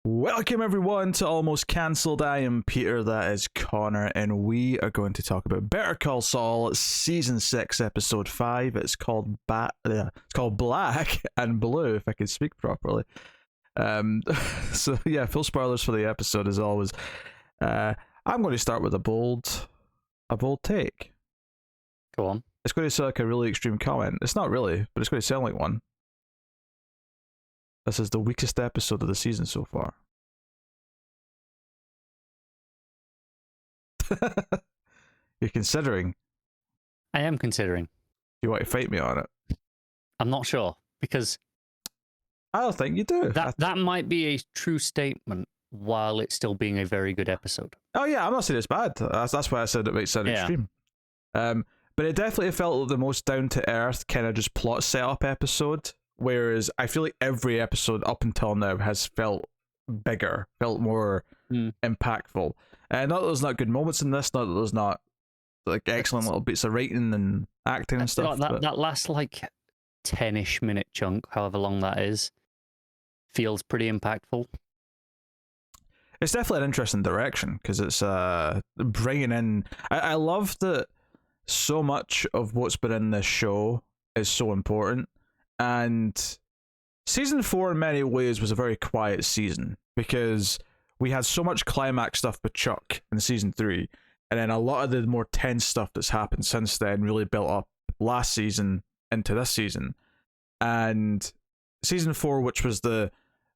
Welcome everyone to Almost Cancelled. I am Peter, that is Connor, and we are going to talk about Better Call Saul Season 6, Episode 5. It's called Black and Blue, if I can speak properly. So yeah, full spoilers for the episode as always. I'm going to start with a bold take. Go on. It's going to sound like a really extreme comment. It's not really, but it's going to sound like one. This is the weakest episode of the season so far. You're considering. I am considering. You want to fight me on it? I'm not sure, because I don't think you do. that might be a true statement while it's still being a very good episode. Oh yeah, I'm not saying it's bad. That's why I said it might sound extreme. But it definitely felt like the most down to earth kind of just plot setup episode. Whereas I feel like every episode up until now has felt bigger, felt more impactful. Not that there's not good moments in this, not that there's not like excellent little bits of writing and acting and stuff. Like that last like 10-ish minute chunk, however long that is, feels pretty impactful. It's definitely an interesting direction because it's bringing in. I love that so much of what's been in this show is so important. And season 4 in many ways was a very quiet season because we had so much climax stuff with Chuck in season 3, and then a lot of the more tense stuff that's happened since then really built up last season into this season. And season 4, which was the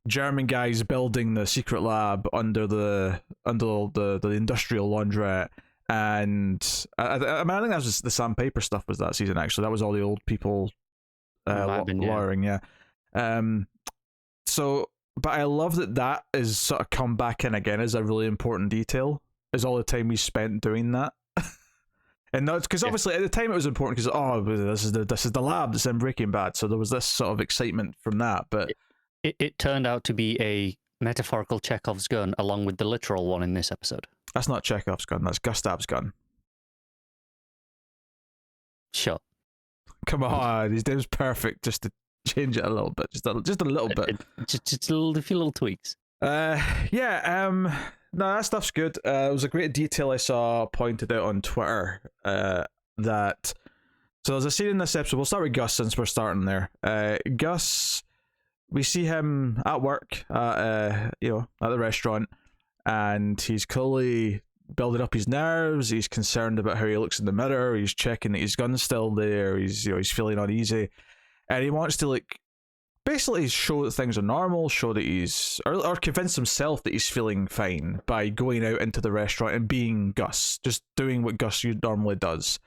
German guys building the secret lab under the industrial laundrette, and I think that was the sandpaper stuff was that season. Actually, that was all the old people. Lawyering, yeah. But I love that is sort of come back in again as a really important detail. Is all the time we spent doing that, and that's because obviously at the time it was important because this is the lab that's in Breaking Bad, so there was this sort of excitement from that. But it turned out to be a metaphorical Chekhov's gun along with the literal one in this episode. That's not Chekhov's gun. That's Gustav's gun. Sure. Come on, his name's perfect. Just to change it a little bit, just a little bit, just a few little tweaks. No, that stuff's good. It was a great detail I saw pointed out on Twitter. That so there's a scene in this episode. We'll start with Gus since we're starting there. Gus, we see him at work, at the restaurant, and he's clearly building up his nerves. He's concerned about how he looks in the mirror. He's checking that his gun's still there. He's feeling uneasy, and he wants to basically show that things are normal, show that he's or convince himself that he's feeling fine by going out into the restaurant and being Gus, just doing what Gus normally does.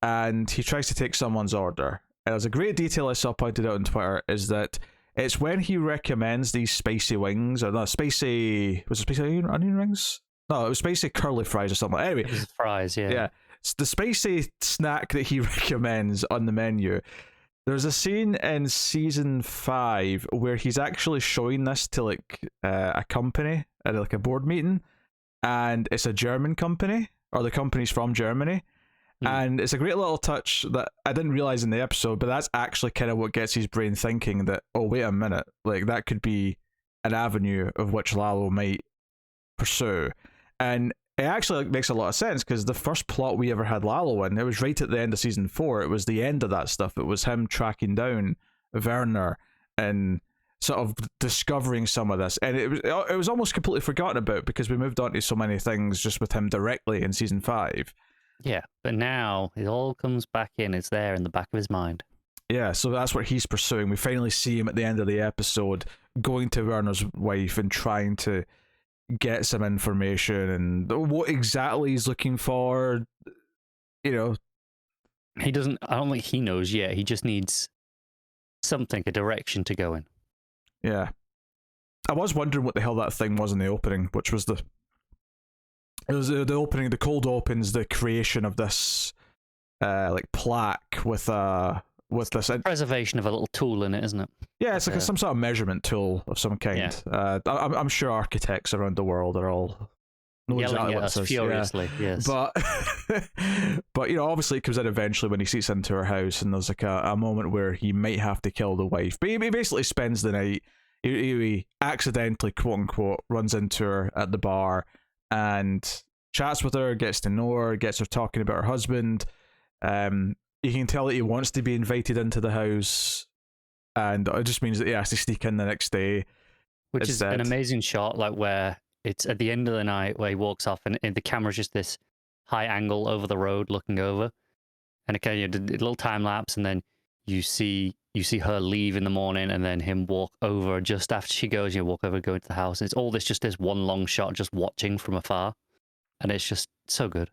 And he tries to take someone's order. And there's a great detail I saw pointed out on Twitter is that it's when he recommends these spicy wings or spicy onion rings. No, it was spicy curly fries or something. Anyway, it was fries, yeah. Yeah, it's the spicy snack that he recommends on the menu. There's a scene in season 5 where he's actually showing this to a company at a board meeting, and it's a German company, or the company's from Germany. And it's a great little touch that I didn't realize in the episode, but that's actually kind of what gets his brain thinking that, oh, wait a minute, that could be an avenue of which Lalo might pursue. And it actually makes a lot of sense because the first plot we ever had Lalo in, it was right at the end of season 4. It was the end of that stuff. It was him tracking down Werner and sort of discovering some of this. And it was almost completely forgotten about because we moved on to so many things just with him directly in season 5. Yeah, but now it all comes back in. It's there in the back of his mind. Yeah, so that's what he's pursuing. We finally see him at the end of the episode going to Werner's wife and trying to get some information and what exactly he's looking for. He doesn't. I don't think he knows yet. He just needs something, a direction to go in. Yeah, I was wondering what the hell that thing was in the opening, which was the opening. The cold opens the creation of this plaque with this preservation of a little tool in it, isn't it? Yeah, it's like some sort of measurement tool of some kind. Yeah. I'm sure architects around the world are all know yelling exactly at what us it says. furiously. Yeah. Yes, but obviously it comes in eventually when he seats into her house, and there's a moment where he might have to kill the wife, but he basically spends the night he accidentally, quote unquote, runs into her at the bar and chats with her, gets to know her, gets her talking about her husband. You can tell that he wants to be invited into the house, and it just means that he has to sneak in the next day. Which is an amazing shot, like where it's at the end of the night where he walks off, and the camera's just this high angle over the road looking over, and it kind of a little time lapse, and then you see her leave in the morning, and then him walk over just after she goes. You walk over, go into the house, and it's all just this one long shot, just watching from afar, and it's just so good.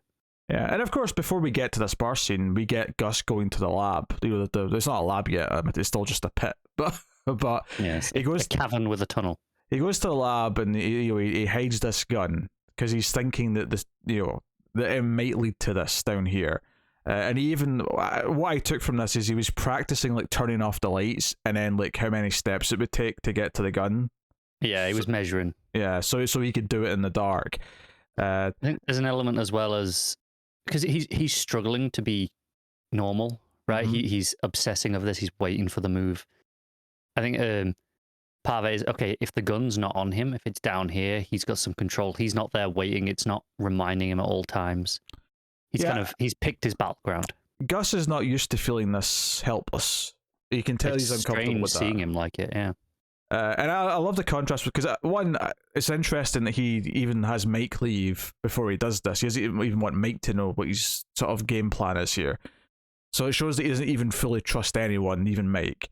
Yeah, and of course, before we get to this bar scene, we get Gus going to the lab. You know, it's not a lab yet; it's still just a pit. But yes, he goes a cavern with a tunnel. He goes to the lab and he hides this gun because he's thinking that that it might lead to this down here. And even what I took from this is he was practicing like turning off the lights and then like how many steps it would take to get to the gun. Yeah, he was measuring. Yeah, so he could do it in the dark. I think there's an element as well as because he's struggling to be normal, right? Mm-hmm. He's obsessing over this. He's waiting for the move. I think part of it is, okay, if the gun's not on him, if it's down here, he's got some control. He's not there waiting. It's not reminding him at all times. He's picked his battleground. Gus is not used to feeling this helpless. You can tell he's uncomfortable with that. Seeing him like it, yeah. And I love the contrast because one, it's interesting that he even has Mike leave before he does this. He doesn't even want Mike to know what his sort of game plan is here. So it shows that he doesn't even fully trust anyone, even Mike.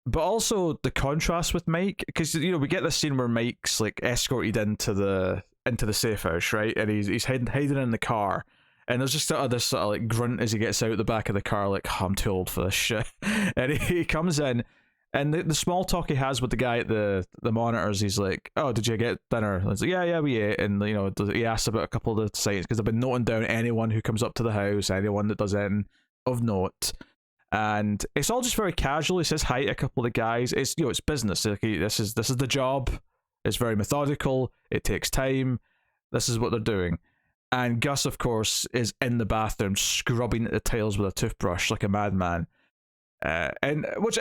But also the contrast with Mike, because we get this scene where Mike's like escorted into the safe house, right? And he's hiding in the car, and there's just this sort of like grunt as he gets out the back of the car, like, oh, I'm too old for this shit. And he comes in, and the small talk he has with the guy at the monitors, he's like, oh, did you get dinner? And he's like, yeah, we ate. And he asks about a couple of the sites because I've been noting down anyone who comes up to the house, anyone that does anything of note. And it's all just very casual. He says hi to a couple of the guys. It's it's business. Like, this is the job. It's very methodical. It takes time. This is what they're doing. And Gus, of course, is in the bathroom scrubbing at the tiles with a toothbrush like a madman. And which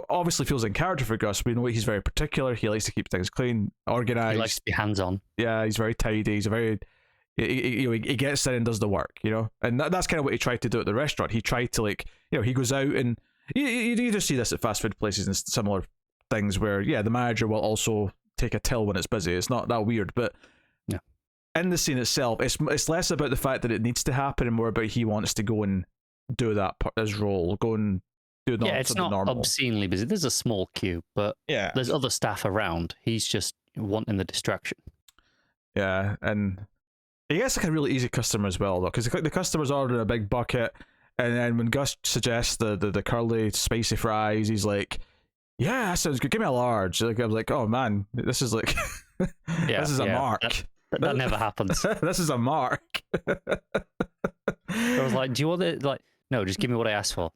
obviously feels in character for Gus. We know he's very particular. He likes to keep things clean, organized. He likes to be hands-on. Yeah, he's very tidy. He's a very he gets in and does the work, and that's kind of what he tried to do at the restaurant. He tried to he goes out and you just see this at fast food places and similar things where the manager will also take a till when it's busy. It's not that weird, but yeah, in the scene itself, it's less about the fact that it needs to happen and more about he wants to go and do that his role, go and do it. Yeah, it's not normal. Obscenely busy. There's a small queue, but there's other staff around. He's just wanting the distraction. Yeah, and he gets like a really easy customer as well, though, because the customer's ordering a big bucket, and then when Gus suggests the curly spicy fries, he's like, "Yeah, that sounds good. Give me a large." Like, I was like, "Oh man, this is like, this is a mark. That never happens. This is a mark." I was like, "Do you want it?" Like, no, just give me what I asked for.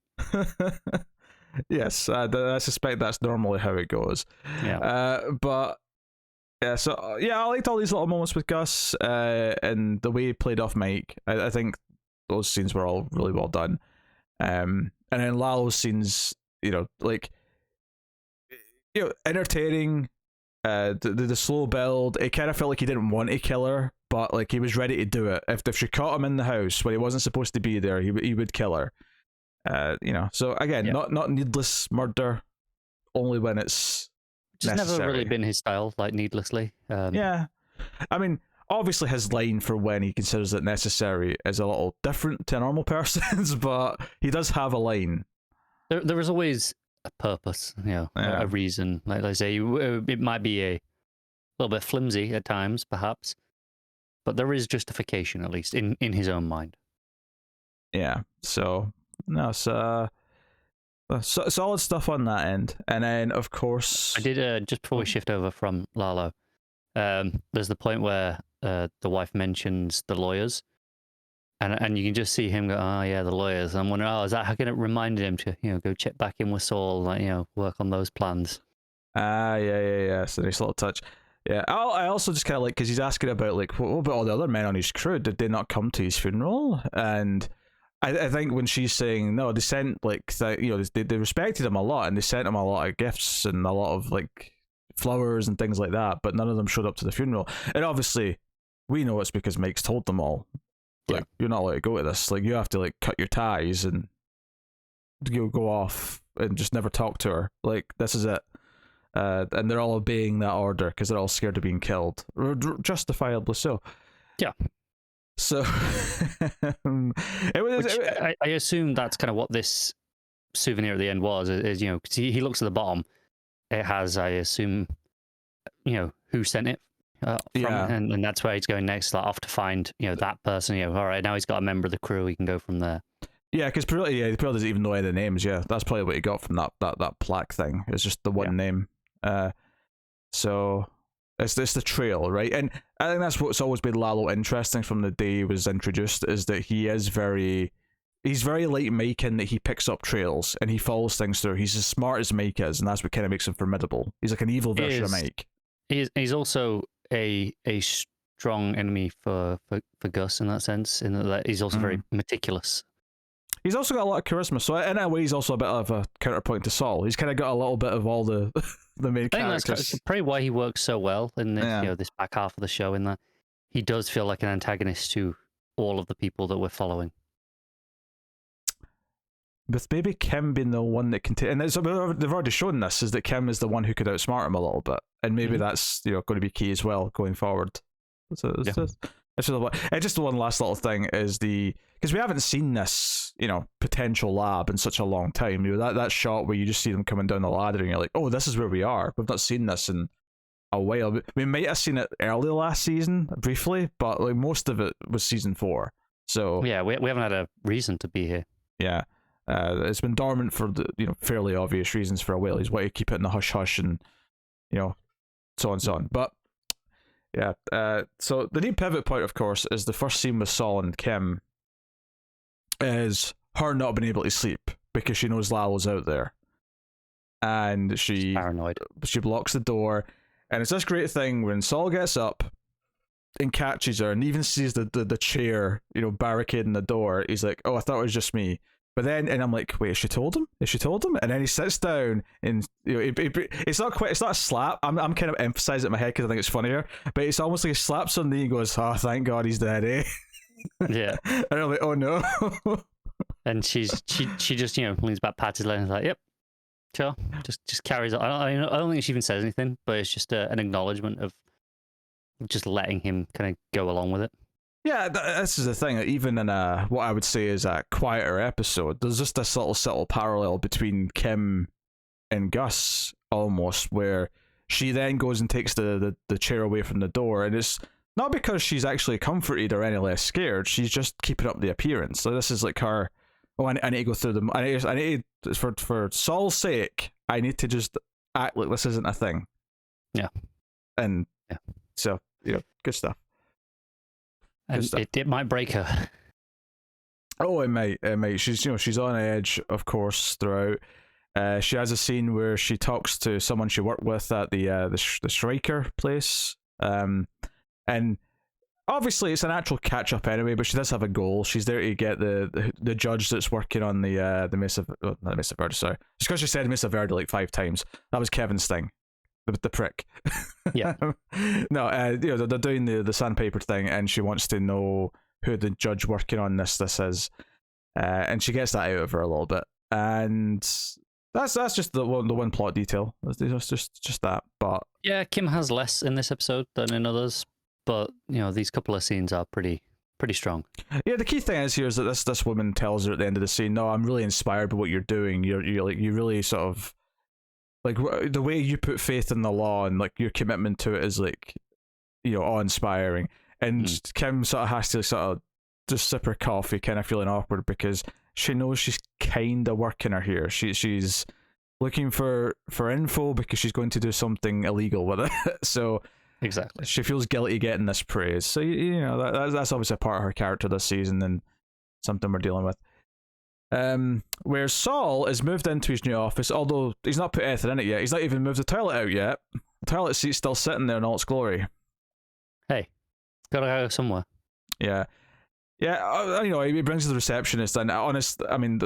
Yes, I suspect that's normally how it goes. Yeah, but. Yeah, so I liked all these little moments with Gus and the way he played off Mike. I think those scenes were all really well done. And then Lalo's scenes, entertaining. The slow build. It kind of felt like he didn't want to kill her, but like he was ready to do it. If she caught him in the house when he wasn't supposed to be there, he would kill her. So again, not needless murder, only when it's. Which has never really been his style, like needlessly. Yeah, I mean, obviously his line for when he considers it necessary is a little different to normal persons, but he does have a line. There is always a purpose, a reason. Like I say, it might be a little bit flimsy at times, perhaps, but there is justification, at least in his own mind. Yeah. So no, solid stuff on that end. And then of course I did just before we shift over from Lalo, there's the point where the wife mentions the lawyers, and you can just see him go, oh yeah, the lawyers. And I'm wondering, is that how can it remind him to go check back in with Saul, like work on those plans. Yeah, so nice little touch. I also just kind of like, because he's asking about like, what about all the other men on his crew, did they not come to his funeral? And I think when she's saying no, they sent like they respected him a lot and they sent him a lot of gifts and a lot of like flowers and things like that, but none of them showed up to the funeral. And obviously, we know it's because Mike's told them all. Like, you're not allowed to go to this. Like, you have to, like, cut your ties and go off and just never talk to her. Like, this is it. And they're all obeying that order because they're all scared of being killed. Justifiably so. Yeah. So, I assume that's kind of what this souvenir at the end was, is, you know, 'cause he looks at the bottom. It has, I assume, you know, who sent it from, and that's where he's going next, like, off to find, you know, that person. You know, all right, now he's got a member of the crew. He can go from there. Yeah, because he probably doesn't even know any of the names. Yeah, that's probably what he got from that plaque thing. It's just the one name. So it's the trail, right? And I think that's what's always made Lalo interesting from the day he was introduced, is that he's very like Mike in that he picks up trails and he follows things through. He's as smart as Mike is, and that's what kind of makes him formidable. He's like an evil version of Mike. He's also a strong enemy for Gus in that sense, in that he's also very meticulous. He's also got a lot of charisma, so in a way he's also a bit of a counterpoint to Saul. He's kind of got a little bit of all the main characters. That's probably why he works so well in this, you know, this back half of the show, in that he does feel like an antagonist to all of the people that we're following. With maybe Kim being the one that can and they've already shown this, is that Kim is the one who could outsmart him a little bit, and maybe that's, you know, going to be key as well going forward. So just the one last little thing is because we haven't seen this, you know, potential lab in such a long time. You know, that shot where you just see them coming down the ladder and you're like, oh, this is where we are. We've not seen this in a while. We might have seen it early last season briefly, but like most of it was season 4. So yeah, we haven't had a reason to be here. Yeah. It's been dormant for the, you know, fairly obvious reasons for a while. He's wanted to keep it in the hush hush and, you know, so on and so on. But yeah, so the new pivot point, of course, is the first scene with Saul and Kim is her not being able to sleep because she knows Lalo's out there, and she's paranoid. She blocks the door, and it's this great thing when Saul gets up and catches her and even sees the chair, you know, barricading the door. He's like, oh, I thought it was just me. But then, and I'm like, wait, has she told him? And then he sits down, and, you know, it's not a slap. I'm kind of emphasizing it in my head because I think it's funnier. But it's almost like he slaps on the knee and goes, "Oh, thank God he's dead, eh?" Yeah. And I'm like, oh no. And she just, you know, leans back, pats his leg, and is like, yep, sure. Just carries on. I don't think she even says anything, but it's just an acknowledgement of just letting him kind of go along with it. Yeah, this is the thing. Even in what I would say is a quieter episode, there's just this little subtle parallel between Kim and Gus, almost, where she then goes and takes the chair away from the door, and it's not because she's actually comforted or any less scared. She's just keeping up the appearance. So this is like her. Oh, I need to go through them. I need to, for Saul's sake, I need to just act like this isn't a thing. Yeah, and so, you know, good stuff. And it might break her. Oh, it might. She's on edge, of course, throughout. She has a scene where she talks to someone she worked with at the Striker place. And obviously it's a natural catch up anyway, but she does have a goal. She's there to get the judge that's working on the Mesa Verde. Sorry, just because she said Mesa Verde like 5 times. That was Kevin's thing. The prick. Yeah. No, you know, they're doing the sandpaper thing, and she wants to know who the judge working on this is, and she gets that out of her a little bit, and that's just the one plot detail. It's just that. But yeah, Kim has less in this episode than in others, but you know, these couple of scenes are pretty strong. Yeah, the key thing is here is that this woman tells her at the end of the scene, "No, I'm really inspired by what you're doing. You're like, you really sort of." Like, the way you put faith in the law and, like, your commitment to it is, like, you know, awe-inspiring. And Kim sort of has to sort of just sip her coffee, kind of feeling awkward, because she knows she's kind of working her here. She's looking for info because she's going to do something illegal with it. So exactly, she feels guilty getting this praise. So, you know, that's obviously a part of her character this season and something we're dealing with. Where Saul is moved into his new office, although he's not put anything in it yet. He's not even moved the toilet out yet. The toilet seat's still sitting there in all its glory. Hey, gotta go somewhere. Yeah. You know, he brings the receptionist, and I mean,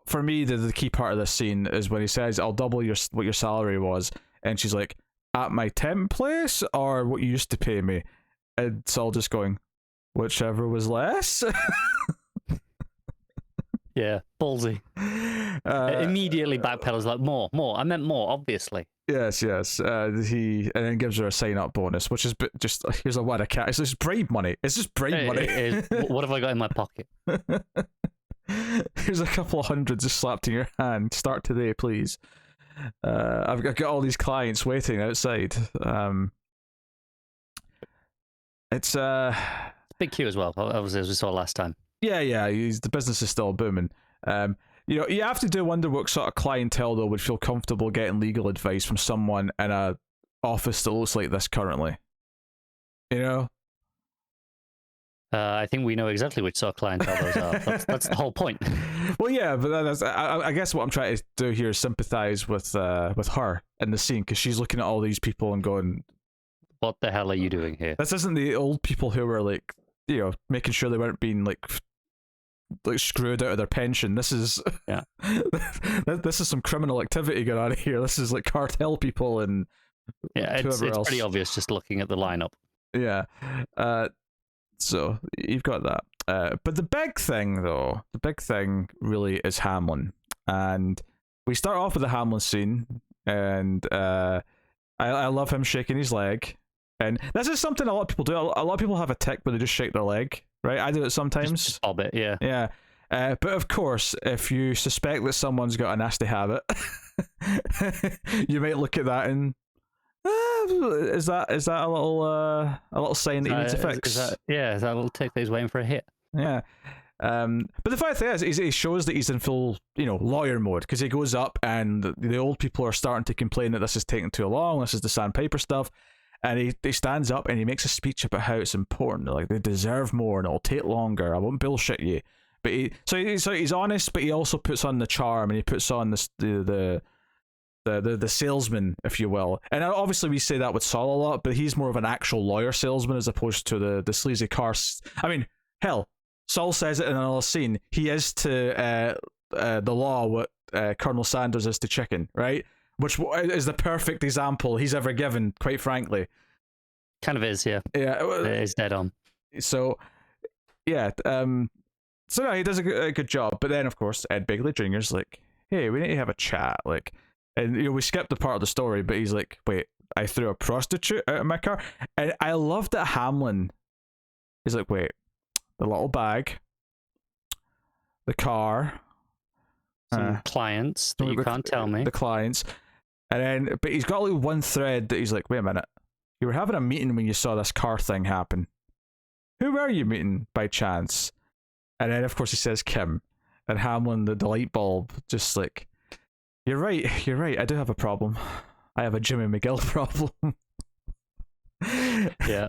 for me, the key part of this scene is when he says, "I'll double what your salary was," and she's like, at my temp place or what you used to pay me? And Saul just going, whichever was less. Yeah, ballsy. Immediately backpedals like more. I meant more, obviously. Yes. He and then gives her a sign-up bonus, which is just here's a wad of cash. It's just bribe money. It's just bribe money. What have I got in my pocket? Here's a couple of hundred just slapped in your hand. Start today, please. I've got all these clients waiting outside. It's big queue as well, obviously, as we saw last time. Yeah. The business is still booming. You have to wonder what sort of clientele though would feel comfortable getting legal advice from someone in a office that looks like this currently. I think we know exactly which sort of clientele those are. That's the whole point. Well, yeah, but I guess what I'm trying to do here is sympathize with her in the scene because she's looking at all these people and going, "What the hell are you doing here?" This isn't the old people who were like, making sure they weren't being like screwed out of their pension. This is this is some criminal activity going on here. This is like cartel people and it's else. Pretty obvious just looking at the lineup. Yeah. So you've got that. But the big thing really is Hamlin, and we start off with the Hamlin scene, and I love him shaking his leg. And this is something a lot of people do. A lot of people have a tick where they just shake their leg, right? I do it sometimes. Just bob it, yeah. Yeah. But of course, if you suspect that someone's got a nasty habit, you might look at that and is that a little sign that you need to fix? Is that a little tick that he's waiting for a hit? Yeah. But the funny thing is, he shows that he's in full, lawyer mode because he goes up and the old people are starting to complain that this is taking too long. This is the sandpaper stuff. And he stands up and he makes a speech about how it's important. Like they deserve more and it'll take longer. I won't bullshit you. But he's honest, but he also puts on the charm and he puts on the salesman, if you will. And obviously we say that with Saul a lot, but he's more of an actual lawyer salesman as opposed to the sleazy car. I mean, hell, Saul says it in another scene. He is to the law what Colonel Sanders is to chicken, right? Which is the perfect example he's ever given, quite frankly. Kind of is, yeah. Yeah. It is dead on. So, yeah. So, no, he does a good job. But then, of course, Ed Begley Jr.'s like, hey, we need to have a chat. Like, and we skipped the part of the story, but he's like, wait, I threw a prostitute out of my car? And I love that Hamlin is like, wait, the little bag, the car, some clients that you can't tell me. The clients. And then, but he's got like one thread that he's like, wait a minute, you were having a meeting when you saw this car thing happen. Who were you meeting by chance? And then, of course, he says Kim. And Hamlin, the light bulb, just like, you're right, I do have a problem. I have a Jimmy McGill problem. Yeah.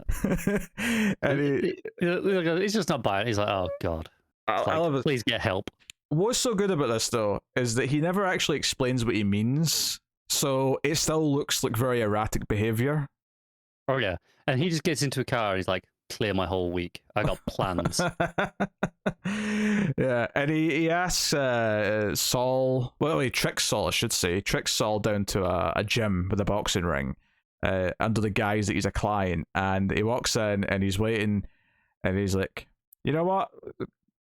And he's just not buying it. He's like, oh, God. I love it. Please get help. What's so good about this, though, is that he never actually explains what he means. So it still looks like very erratic behavior. Oh, yeah. And he just gets into a car and he's like, clear my whole week. I got plans. Yeah. And he asks Saul, well, he tricks Saul, I should say. He tricks Saul down to a gym with a boxing ring under the guise that he's a client. And he walks in and he's waiting and he's like, you know what?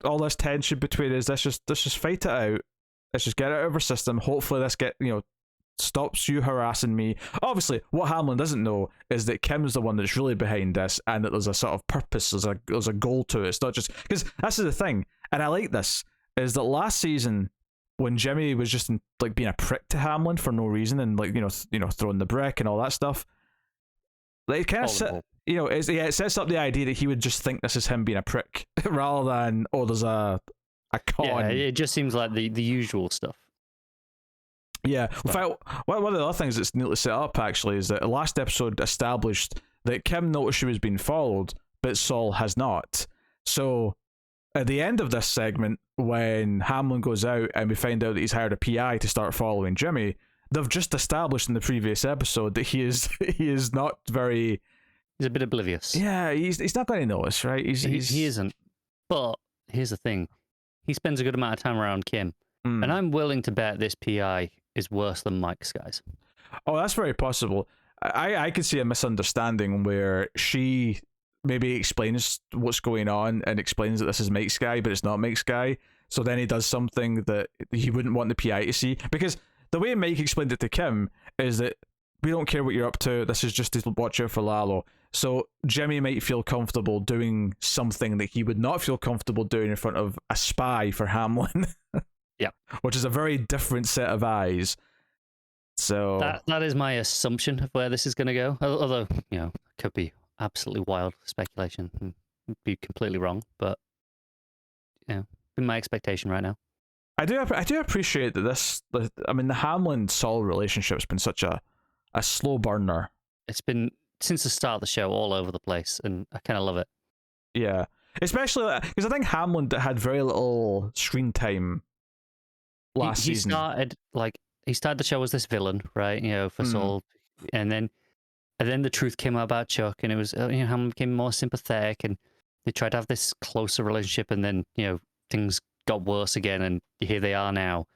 All this tension between us, let's just fight it out. Let's just get it out of our system. Hopefully this stops you harassing me. Obviously, what Hamlin doesn't know is that Kim's the one that's really behind this, and that there's a sort of purpose, there's a goal to it. It's not just because this is the thing, and I like this, is that last season when Jimmy was just like being a prick to Hamlin for no reason and like throwing the brick and all that stuff, like kind of it sets up the idea that he would just think this is him being a prick rather than there's a con. Yeah, it just seems like the usual stuff. Yeah, in fact, one of the other things that's neatly set up actually is that the last episode established that Kim noticed she was being followed, but Saul has not. So at the end of this segment, when Hamlin goes out and we find out that he's hired a PI to start following Jimmy, they've just established in the previous episode that he is not very. He's a bit oblivious. Yeah, he's not going to notice, right? He isn't. But here's the thing: he spends a good amount of time around Kim, and I'm willing to bet this PI is worse than Mike's guys. Oh, that's very possible. I could see a misunderstanding where she maybe explains what's going on and explains that this is Mike's guy, but it's not Mike's guy. So then he does something that he wouldn't want the PI to see. Because the way Mike explained it to Kim is that we don't care what you're up to. This is just to watch out for Lalo. So Jimmy might feel comfortable doing something that he would not feel comfortable doing in front of a spy for Hamlin. Yeah. Which is a very different set of eyes. So that is my assumption of where this is going to go. Although, it could be absolutely wild speculation and be completely wrong, but been my expectation right now. I do appreciate that the Hamlin Saul relationship's been such a slow burner. It's been since the start of the show all over the place, and I kind of love it. Yeah, especially because I think Hamlin had very little screen time last season. He started the show as this villain, right? For Saul, and then the truth came out about Chuck, and it was Hamlin became more sympathetic, and they tried to have this closer relationship, and then things got worse again, and here they are now.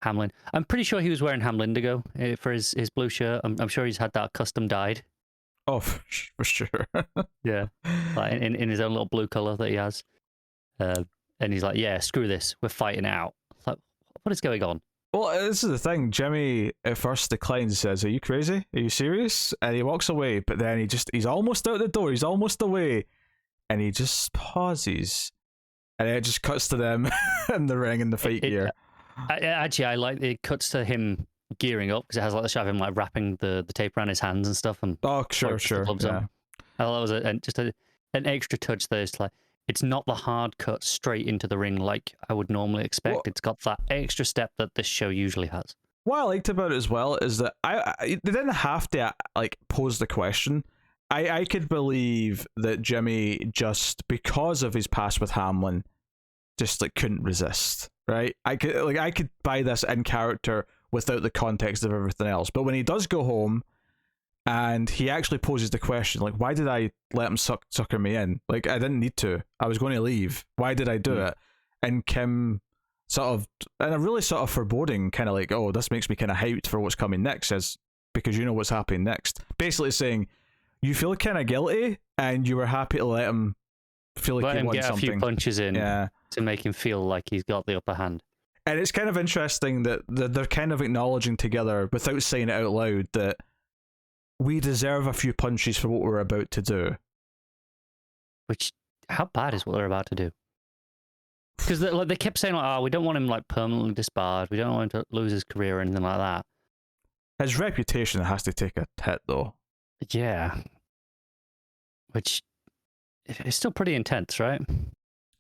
Hamlin, I'm pretty sure he was wearing Hamlindigo for his blue shirt. I'm sure he's had that custom dyed. Oh, for sure. Yeah, like in his own little blue color that he has. And he's like, yeah, screw this, we're fighting out. Like, what is going on? Well, this is the thing. Jimmy at first declines, says, "Are you crazy? Are you serious?" And he walks away, but then he's almost out the door. He's almost away, and he just pauses, and it just cuts to them in the ring in the fight gear. I like it. Cuts to him gearing up because it has like the shot of him like wrapping the tape around his hands and stuff. And sure. Yeah. I thought that was an extra touch there. It's like it's not the hard cut straight into the ring like I would normally expect. Well, it's got that extra step that this show usually has. What I liked about it as well is that they didn't have to like pose the question. I could believe that Jimmy, just because of his past with Hamlin, just like couldn't resist. Right? I could buy this in character without the context of everything else. But when he does go home and he actually poses the question, like, why did I let him sucker me in? Like, I didn't need to. I was going to leave. Why did I do it? And Kim sort of, and a really sort of foreboding, kind of like, oh, this makes me kind of hyped for what's coming next, says, because you know what's happening next. Basically saying, you feel kind of guilty and you were happy to let him feel like he won something. Let him get a few punches in to make him feel like he's got the upper hand. And it's kind of interesting that they're kind of acknowledging together, without saying it out loud, that we deserve a few punches for what we're about to do. Which, how bad is what they're about to do? Because they kept saying, we don't want him like permanently disbarred. We don't want him to lose his career or anything like that. His reputation has to take a hit, though. Yeah. Which is still pretty intense, right?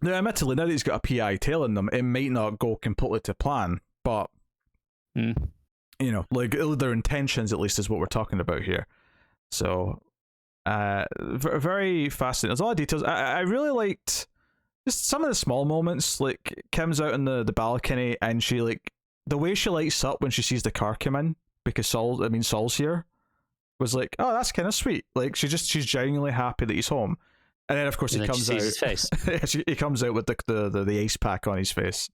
Now, admittedly, now that he's got a PI tailing them, it might not go completely to plan, but, like, their intentions, at least, is what we're talking about here. So, very fascinating. There's a lot of details. I really liked just some of the small moments, like, Kim's out in the balcony, and she, like, the way she lights up when she sees the car come in, because Saul's here, was like, oh, that's kind of sweet. Like, she's genuinely happy that he's home. And then, of course, he comes out. His face. He comes out with the ace pack on his face,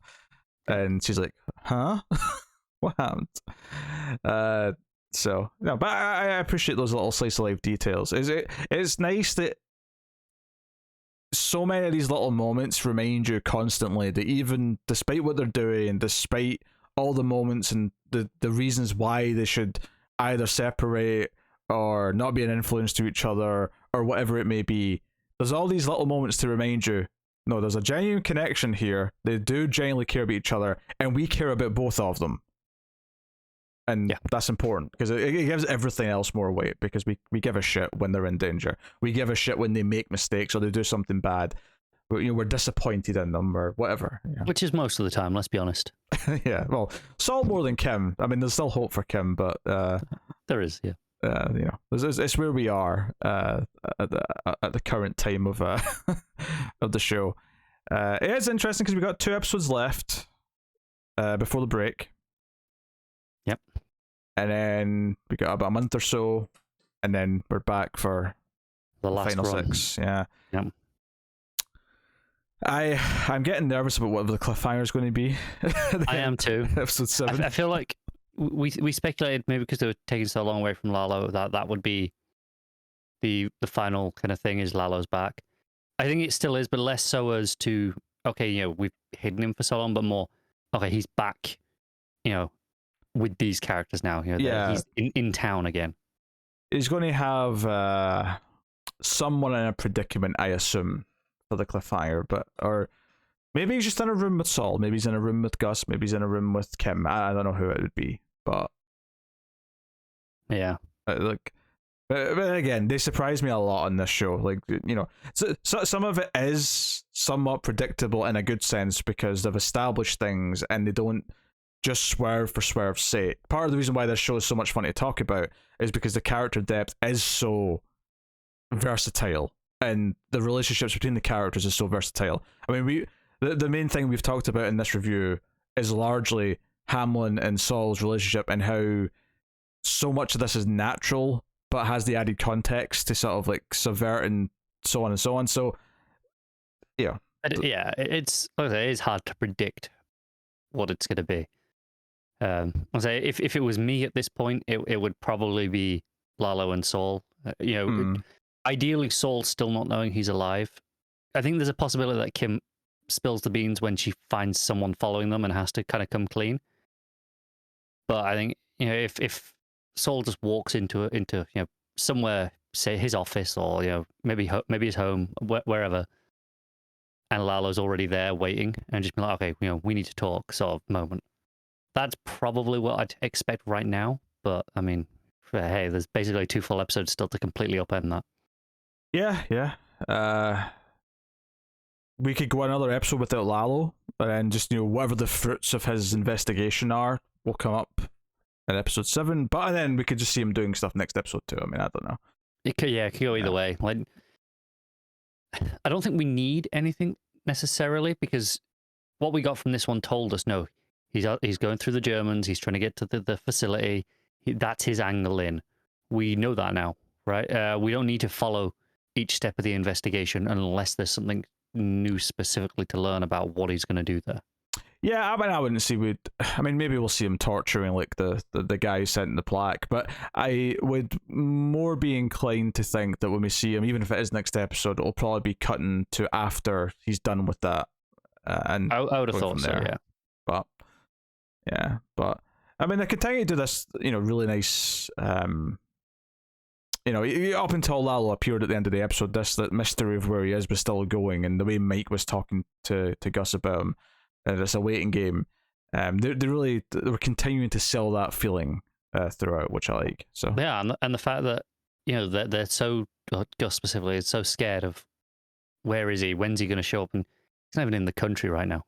and she's like, "Huh? What happened?" So no, but I appreciate those little slice of life details. It's nice that so many of these little moments remind you constantly that even despite what they're doing, despite all the moments and the reasons why they should either separate or not be an influence to each other or whatever it may be. There's all these little moments to remind you, no, there's a genuine connection here. They do genuinely care about each other, and we care about both of them. And that's important, because it gives everything else more weight, because we give a shit when they're in danger. We give a shit when they make mistakes or they do something bad. We're disappointed in them or whatever. Yeah. Which is most of the time, let's be honest. Yeah, well, Saul more than Kim. I mean, there's still hope for Kim, but... there is, yeah. It's where we are at the current time of of the show. It is interesting because we've got 2 episodes left before the break. Yep. And then we got about a month or so, and then we're back for the last final run. 6. Yeah. Yep. I'm getting nervous about what the cliffhanger is going to be. I am too. Episode 7. I feel like we speculated maybe because they were taking so long away from Lalo that would be the final kind of thing is Lalo's back. I think it still is, but less so as to okay, we've hidden him for so long, but more okay, he's back, with these characters now. He's in town again. He's going to have someone in a predicament, I assume, for the cliffhanger, or maybe he's just in a room with Saul. Maybe he's in a room with Gus. Maybe he's in a room with Kim. I don't know who it would be, but yeah, But again, they surprise me a lot on this show. So some of it is somewhat predictable in a good sense because they've established things and they don't just swerve for swerve's sake. Part of the reason why this show is so much fun to talk about is because the character depth is so versatile and the relationships between the characters is so versatile. I mean, the main thing we've talked about in this review is largely Hamlin and Saul's relationship and how so much of this is natural but has the added context to sort of subvert and so on and so on. So, yeah. It is hard to predict what it's going to be. I'll say if it was me at this point, it would probably be Lalo and Saul. Ideally, Saul still not knowing he's alive. I think there's a possibility that Kim spills the beans when she finds someone following them and has to kind of come clean. But I think if Saul just walks into somewhere, say his office or maybe his home, wherever, and Lalo's already there waiting, and just be like, okay, we need to talk, sort of moment. That's probably what I'd expect right now. But I mean, hey, there's basically 2 full episodes still to completely upend that. Yeah. We could go another episode without Lalo, and just whatever the fruits of his investigation are will come up in episode 7, but then we could just see him doing stuff next episode too. I mean, I don't know. It could go either way. I don't think we need anything necessarily because what we got from this one told us no, he's going through the Germans. He's trying to get to the facility. That's his angle in. We know that now, right? We don't need to follow each step of the investigation unless there's something new specifically to learn about what he's going to do there. Yeah, I wouldn't see. Maybe we'll see him torturing the guy who sent the plaque, but I would more be inclined to think that when we see him, even if it is next episode, it'll probably be cutting to after he's done with that. And I would have thought so, yeah. But I mean, they continue to do this, really nice. Up until Lalo appeared at the end of the episode, that mystery of where he is was still going, and the way Mike was talking to Gus about him. It's a waiting game. They were continuing to sell that feeling throughout, which I like. So yeah, and the fact that they're so Gus specifically is so scared of where is he, when's he going to show up, and he's not even in the country right now.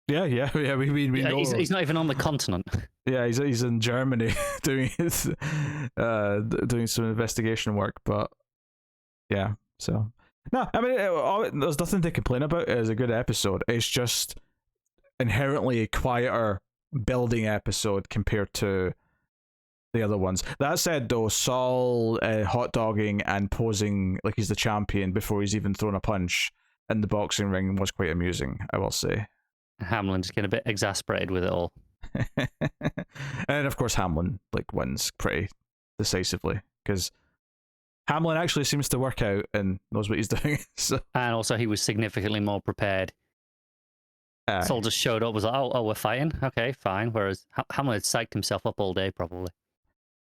Yeah. We know he's not even on the continent. Yeah, he's in Germany doing doing some investigation work, but yeah. So no, I mean, there's nothing to complain about. It's a good episode. It's just inherently a quieter building episode compared to the other ones. That said, though, Saul hot dogging and posing like he's the champion before he's even thrown a punch in the boxing ring was quite amusing, I will say. Hamlin's getting a bit exasperated with it all. And of course Hamlin wins pretty decisively because Hamlin actually seems to work out and knows what he's doing. So. And also he was significantly more prepared. Saul just showed up, was like, oh, we're fighting? Okay, fine. Whereas Hamlin had psyched himself up all day, probably.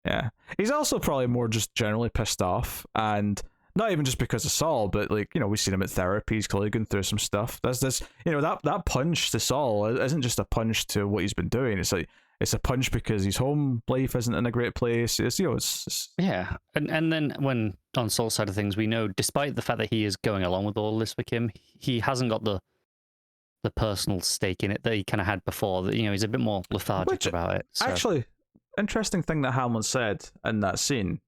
Yeah. He's also probably more just generally pissed off, and not even just because of Saul, but we've seen him at therapy. He's clearly going through some stuff. There's this, that punch to Saul isn't just a punch to what he's been doing. It's a punch because his home life isn't in a great place. It's yeah. And then when on Saul's side of things, we know, despite the fact that he is going along with all this for Kim, he hasn't got the personal stake in it that he kind of had before. That he's a bit more lethargic about it. So. Actually, interesting thing that Hamlin said in that scene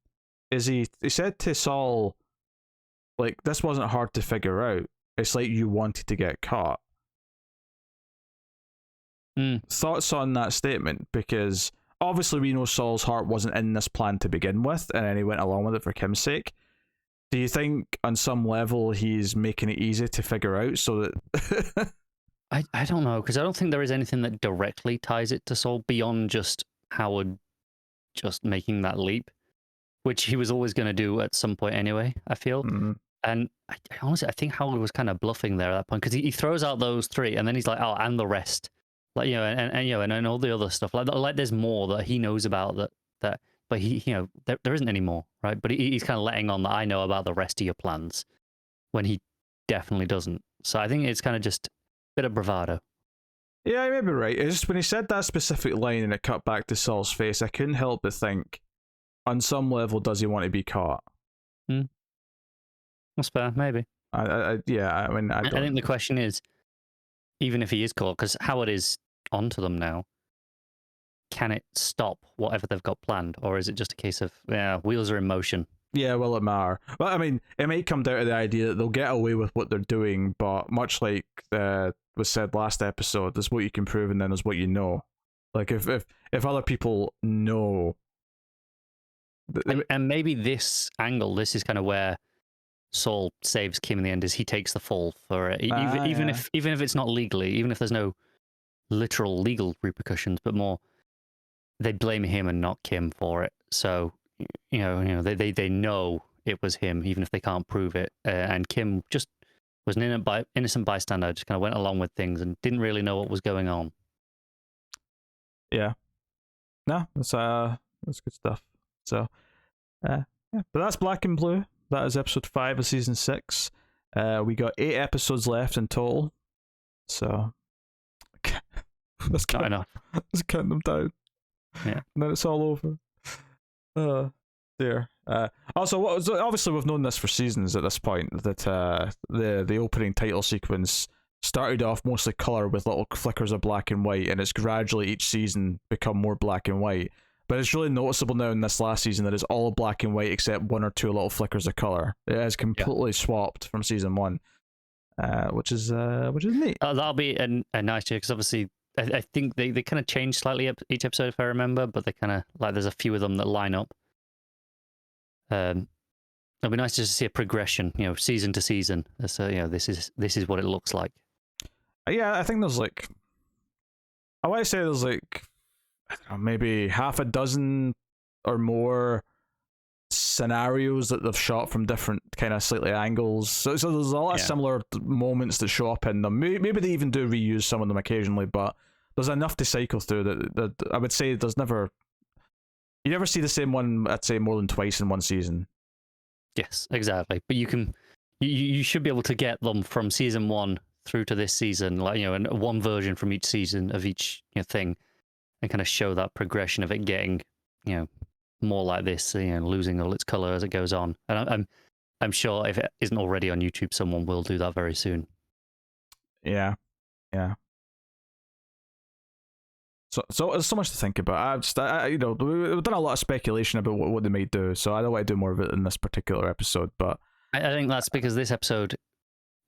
is he said to Saul, this wasn't hard to figure out. It's like you wanted to get caught. Thoughts on that statement? Because obviously we know Saul's heart wasn't in this plan to begin with, and then he went along with it for Kim's sake. Do you think on some level he's making it easy to figure out so that... I don't know, because I don't think there is anything that directly ties it to Saul beyond just Howard just making that leap, which he was always going to do at some point anyway, I feel. Mm-hmm. And honestly, I think Howard was kind of bluffing there at that point, because he throws out those three, and then he's like, "Oh, and the rest," like, you know, and all the other stuff. Like there's more that he knows about that, but he, you know, there isn't any more, right? But he's kind of letting on that I know about the rest of your plans, when he definitely doesn't. So I think it's kind of just a bit of bravado. Yeah, you may be right. It's just when he said that specific line and it cut back to Saul's face, I couldn't help but think, on some level, does he want to be caught? That's fair, maybe. I think the question is, even if he is caught, because Howard is onto them now, can it stop whatever they've got planned, or is it just a case of wheels are in motion? Yeah, will it matter? Well, I mean, it might come down to the idea that they'll get away with what they're doing, but much like was said last episode, there's what you can prove and then there's what you know. Like if other people know, and maybe this angle, this is kind of where Saul saves Kim in the end, is he takes the fall for it, even if it's not legally, even if there's no literal legal repercussions, but more they blame him and not Kim for it. So you know they know it was him, even if they can't prove it. And Kim just was an innocent bystander, just kind of went along with things and didn't really know what was going on. Yeah, no, that's good stuff. So, yeah, but that's Black and Blue. That is episode 5 of season 6. We got 8 episodes left in total. So, let's count them down. Yeah, and then it's all over. There. Also, obviously we've known this for seasons at this point, that the opening title sequence started off mostly color with little flickers of black and white, and it's gradually each season become more black and white. But it's really noticeable now in this last season that it's all black and white except 1 or 2 little flickers of color. It has completely swapped from season 1, which is neat. That'll be a nice change, because obviously I think they kind of change slightly each episode, if I remember, but they kind of, like, there's a few of them that line up. It'll be nice just to see a progression, season to season. So this is what it looks like. Yeah, I think there's I want to say there's I don't know, maybe half a dozen or more scenarios that they've shot from different kind of slightly angles. So there's a lot of similar moments that show up in them. Maybe they even do reuse some of them occasionally, but there's enough to cycle through that I would say there's never. You never see the same one, I'd say, more than twice in one season. Yes, exactly. But you should be able to get them from season 1 through to this season, and one version from each season of each thing, and kind of show that progression of it getting, more like this, losing all its color as it goes on. And I'm sure if it isn't already on YouTube, someone will do that very soon. Yeah. So there's so much to think about. We've done a lot of speculation about what they might do, so I don't want to do more of it in this particular episode. But I think that's because this episode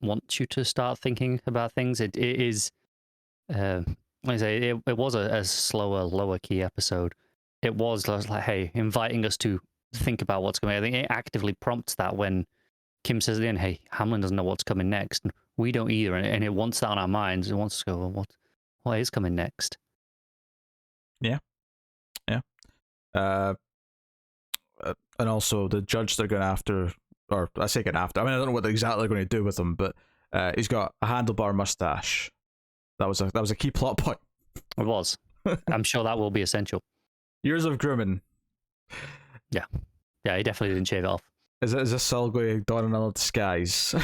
wants you to start thinking about things. It is, like I say, it was a slower, lower key episode. It was like, hey, inviting us to think about what's coming. I think it actively prompts that when Kim says at the end, hey, Hamlin doesn't know what's coming next. We don't either, and it wants that on our minds. It wants to go, well, what is coming next? Yeah. And also the judge they're going after, or I say going after, I mean, I don't know what exactly they're going to do with him, but he's got a handlebar mustache. That was a key plot point. It was. I'm sure that will be essential. Years of grooming. Yeah, he definitely didn't shave it off. Is this Saul going to don another disguise?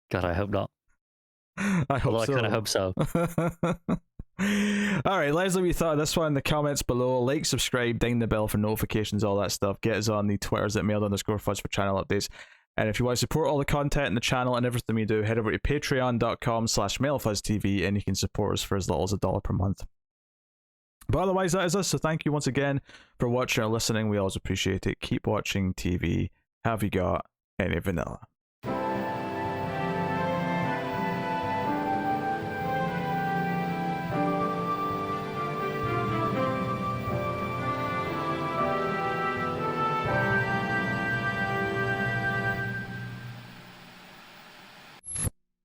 God, I hope not. I hope so. I kind of hope so. Alright, let us know what you thought of this one in the comments below. Like, subscribe, ding the bell for notifications, all that stuff. Get us on the Twitters at mailed_fuzz for channel updates. And if you want to support all the content in the channel and everything we do, head over to patreon.com/mailfuzztv and you can support us for as little as $1 per month. But otherwise, that is us. So thank you once again for watching or listening. We always appreciate it. Keep watching TV. Have you got any vanilla?